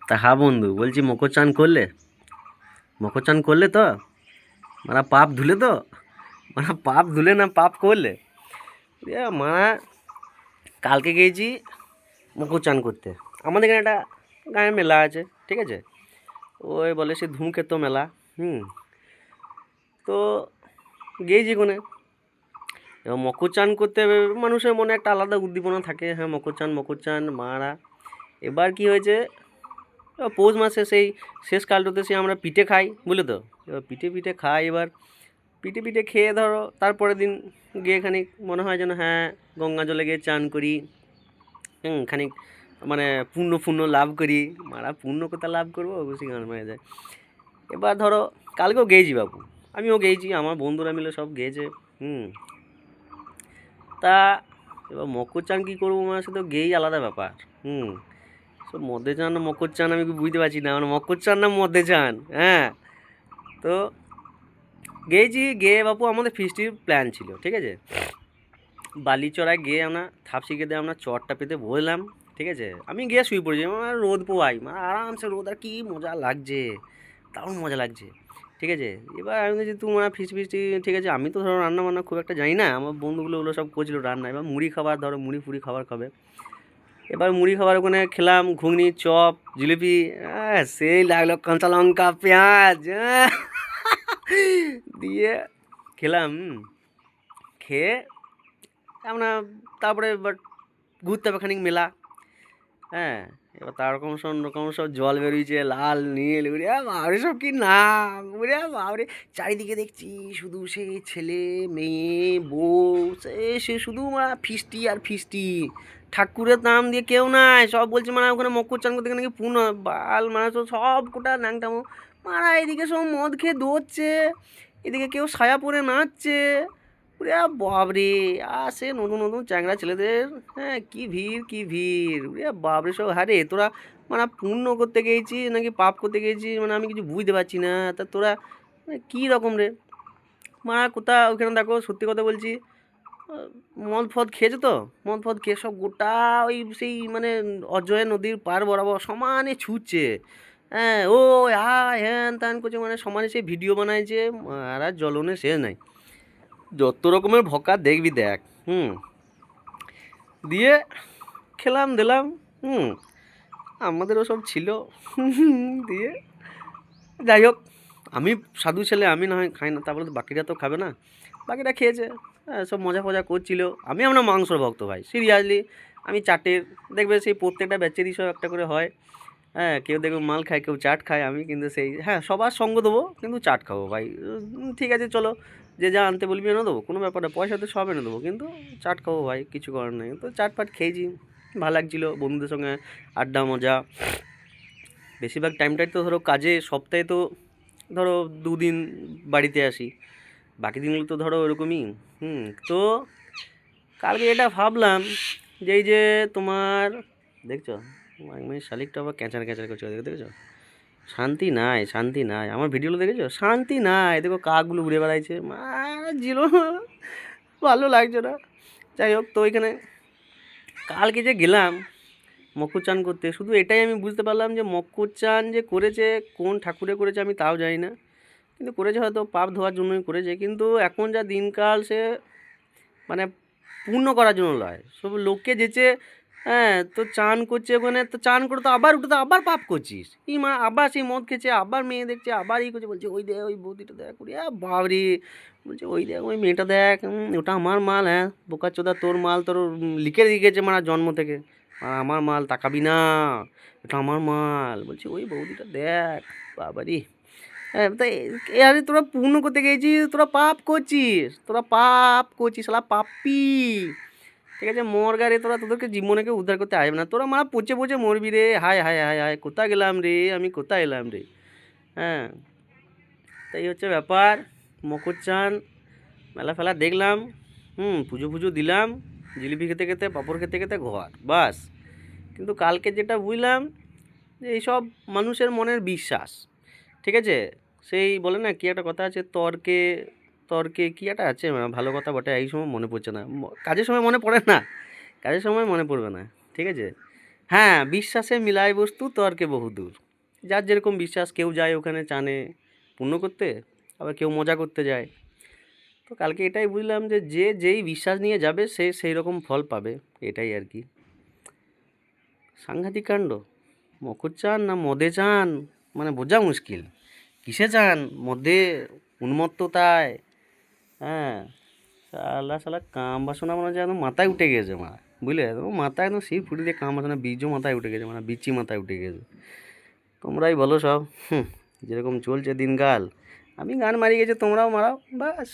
তা হ্যাঁ বন্ধু, বলছি মকর চান করলে? মকর চান করলে তো? মানে পাপ ধুলে তো? মানে পাপ ধুলে না পাপ করলে? মানে কালকে গিয়েছি মকর চান করতে। আমাদের এখানে একটা গায়ে মেলা আছে, ঠিক আছে? ওই বলে সে ধূমকেতু মেলা। হুম। তো গিয়েছি কোনে। এবার মকর চান করতে মানুষের মনে একটা আলাদা উদ্দীপনা থাকে, হ্যাঁ মকর চান মকর চান মারা। এবার কি হয়েছে, পৌষ মাসে সেই শেষ কালটাতে সে আমরা পিঠে খাই, বুঝলে তো? এবার পিঠে পিঠে খাই। এবার পিঠে পিঠে খেয়ে ধরো তারপরের দিন গিয়ে খানিক মনে হয় যেন হ্যাঁ গঙ্গা জলে গিয়ে চান করি। খানিক মানে পুণ্য পুণ্য লাভ করি। মারা পুণ্য কোথা লাভ করবো, অবশ্যই গান মারা যায়। এবার ধরো কালকেও গেয়েছি বাবু, আমিও গেয়েছি, আমার বন্ধুরা মিলে সব গেয়েছে। হুম। তা এবার মকর চান কী করবো, মানে সে তো গেয়েই আলাদা ব্যাপার। হুম। সব মদে চান না মকর চান আমি বুঝতে পারছি না, মানে মকর চান না মদে চান। হ্যাঁ। তো গেয়েছি, গিয়ে বাপু আমাদের ফিস্টির প্ল্যান ছিল, ঠিক আছে? বালিচড়ায় গিয়ে আমরা থাপসি খেতে আমরা চটটা পেতে বললাম, ঠিক আছে? আমি গিয়ে শুয়ে পড়েছি, আমার রোদ পোয়াই, মানে আরামসে রোদ, আর কি মজা লাগছে, দারুণ মজা লাগছে, ঠিক আছে? এবার আমি বলছি তোমরা ফিস্টি ফিস্টি, ঠিক আছে? আমি তো ধরো রান্না বান্না খুব একটা জানি না, আমার বন্ধুগুলো ওগুলো সব করছিল রান্না। এবার মুড়ি খাবার, ধরো মুড়ি ফুড়ি খাবার খাবে। এবার মুড়ি খাবার ওখানে খেলাম, ঘুগনি চপ জিলিপি। সেই লাগলো কাঁচা লঙ্কা পেঁয়াজ। দিয়ে খেলাম। খেয়ে আমরা তারপরে এবার ঘুরতে হবে খানিক মেলা। হ্যাঁ। এবার তার রকম সব জল বেরিয়েছে, লাল নীল, উড়ে বাবরে সব কি নাম, উড়ে বাবরে! চারিদিকে দেখছি শুধু সে ছেলে মেয়ে বউ, সে শুধু মানে ফিস্টি আর ফিস্টি। ঠাকুরের নাম দিয়ে কেউ নাই, সব বলছে মানে ওখানে মকর চান করতে নাকি পুনঃ বাল, মানে তো সব গোটা ন্যাংটামো। মারা এদিকে সব মদ খেয়ে দৌড়চ্ছে, এদিকে কেউ সায়া পরে নাচছে। ওরে বাবরে! সে নতুন নতুন চ্যাংড়া ছেলেদের, হ্যাঁ কি ভিড় কি ভিড়! ওরে বাবরে সব! হ্যাঁ রে, তোরা মানে পুণ্য করতে গেছিস নাকি পাপ করতে গেছিস, মানে আমি কিছু বুঝতে পারছি না। তা তোরা মানে কী রকম রে? মা কোথা ওইখানে দেখো, সত্যি কথা বলছি, আহ, মদ ফদ খেয়েছে তো, মদ ফদ খেয়ে সব গোটা ওই সেই মানে অজয় নদীর পার বরাবর সমানে ছুটছে। হ্যাঁ ও হায় হ্যান ত্যান করছে, মানে সমানে সে ভিডিও বানাইছে। আর আর জ্বলনে শেষ নাই, যত রকমের ভকা দেখবি দেখ। হুম। দিয়ে খেলাম দিলাম। হুম। আমাদেরও সব ছিল। দিয়ে যাই হোক, আমি সাধু ছেলে, আমি না হয় খাই না, তারপরে তো বাকিরা তো খাবে না, বাকিরা খেয়েছে। হ্যাঁ সব মজা ফজা করছিল। আমরা মাংসর ভক্ত ভাই, সিরিয়াসলি। আমি চাটের, দেখবে সেই প্রত্যেকটা ব্যাচেরই সব একটা করে হয়। হ্যাঁ কেউ দেখবে মাল খায়, কেউ চাট খায়, আমি কিন্তু সেই হ্যাঁ সবার সঙ্গ দেবো কিন্তু চাট খাবো ভাই। ঠিক আছে চলো, যে যা আনতে বলবি এনে দেবো, কোনো ব্যাপার না, পয়সা তো সব এনে দেবো, কিন্তু চাট খাবো ভাই, কিছু করার নেই। তো চাট ফাট খেয়েছি, ভালো লাগছিলো বন্ধুদের সঙ্গে আড্ডা মজা। বেশিরভাগ টাইমটাই তো ধরো কাজে, সপ্তাহে তো ধরো 2 দিন বাড়িতে আসি, বাকি দিনগুলো তো ধরো ওরকমই। হুম। তো কালকে এটা ভাবলাম যে এই যে তোমার, দেখছো মানে শালিকটা আবার ক্যাঁচার ক্যাঁচার করছে, দেখেছো? শান্তি নাই, শান্তি নাই, আমার ভিডিওগুলো দেখেছো? শান্তি নাই, দেখো কাকগুলো উড়ে বেড়াইছে, জিরো, ভালো লাগছে না। যাই হোক, তো ওইখানে কালকে যে গেলাম মকর চান করতে, শুধু এটাই আমি বুঝতে পারলাম যে মকর চান যে করেছে, কোন ঠাকুরে করেছে আমি তাও জানি না, কিন্তু করেছে হয়তো পাপ ধোয়ার জন্যই করেছে। কিন্তু এখন যা দিনকাল, সে মানে পূর্ণ করার জন্য নয়, সব লোককে যেচে। হ্যাঁ তো চান করছে ওখানে, তো চান করে তো আবার উঠে তো আবার পাপ করছিস, মা আবার সেই মদ খেয়েছে, আবার মেয়ে দেখছে, আবার এই করছে, বলছে ওই দেখ ওই বৌদিটা দেখ, করি বাবরে! বলছে ওই দেখ ওই মেয়েটা দেখ, ওটা আমার মাল। হ্যাঁ বোকা চোদা, তোর মাল তোর লিখে রেখেছে মারা জন্ম থেকে, আর আমার মাল তাকাবি না, এটা আমার মাল। বলছে ওই বৌদিটা দেখ, বাবারি! হ্যাঁ তাই, আরে তোরা পূর্ণ করতে গেছিস, তোরা পাপ করছিস, তোরা পাপ করছিস, শালা পাপ্পি! ঠিক আছে মরগা রে, তোরা তোদেরকে জীবনে কেউ উদ্ধার করতে আসবে না, তোরা মারা পচে পচে মরবি রে। হায় হায় হায় হায়, কোথায় গেলাম রে, আমি কোথায় এলাম রে? হ্যাঁ। তাই হচ্ছে ব্যাপার। মকর চান মেলা ফেলা দেখলাম। পুজো ফুজো দিলাম, জিলিপি খেতে খেতে পাঁপড় খেতে খেতে ঘর বাস। কিন্তু কালকে যেটা বুঝলাম যে এইসব মানুষের মনের বিশ্বাস, ঠিক আছে? সেই বলে না কি একটা কথা আছে, তর্কে তর্কে কি একটা আছে, মানে ভালো কথা বটে, এই সময় মনে পড়ছে না, কাজের সময় মনে পড়ে না, কাজের সময় মনে পড়বে না, ঠিক আছে? হ্যাঁ, বিশ্বাসে মিলায় বস্তু তর্কে বহুদূর। যার যেরকম বিশ্বাস, কেউ যায় ওখানে চানে পুণ্য করতে, আবার কেউ মজা করতে যায়। তো কালকে এটাই বুঝলাম যে যেই বিশ্বাস নিয়ে যাবে সে সেই রকম ফল পাবে, এটাই আর কি। সাংঘাতিক কাণ্ড। মকর চান না মদে চান, মানে বোঝা মুশকিল। কিসে চান? মদে, উন্মত্ততায়, হ্যাঁ। শালা শালা কাম বাসনা মনে হচ্ছে একদম মাথায় উঠে গেছে মারা, বুঝলে? একদম মাথায় একদম সেই ফুটি দিয়ে কাম বাসনা বীজও মাথায় উঠে গেছে, মানে বিচি মাথায় উঠে গেছে। তোমরাই বলো সব, যেরকম চলছে দিনকাল। আমি গান মারি গেছি, তোমরাও মারাও, ব্যাস।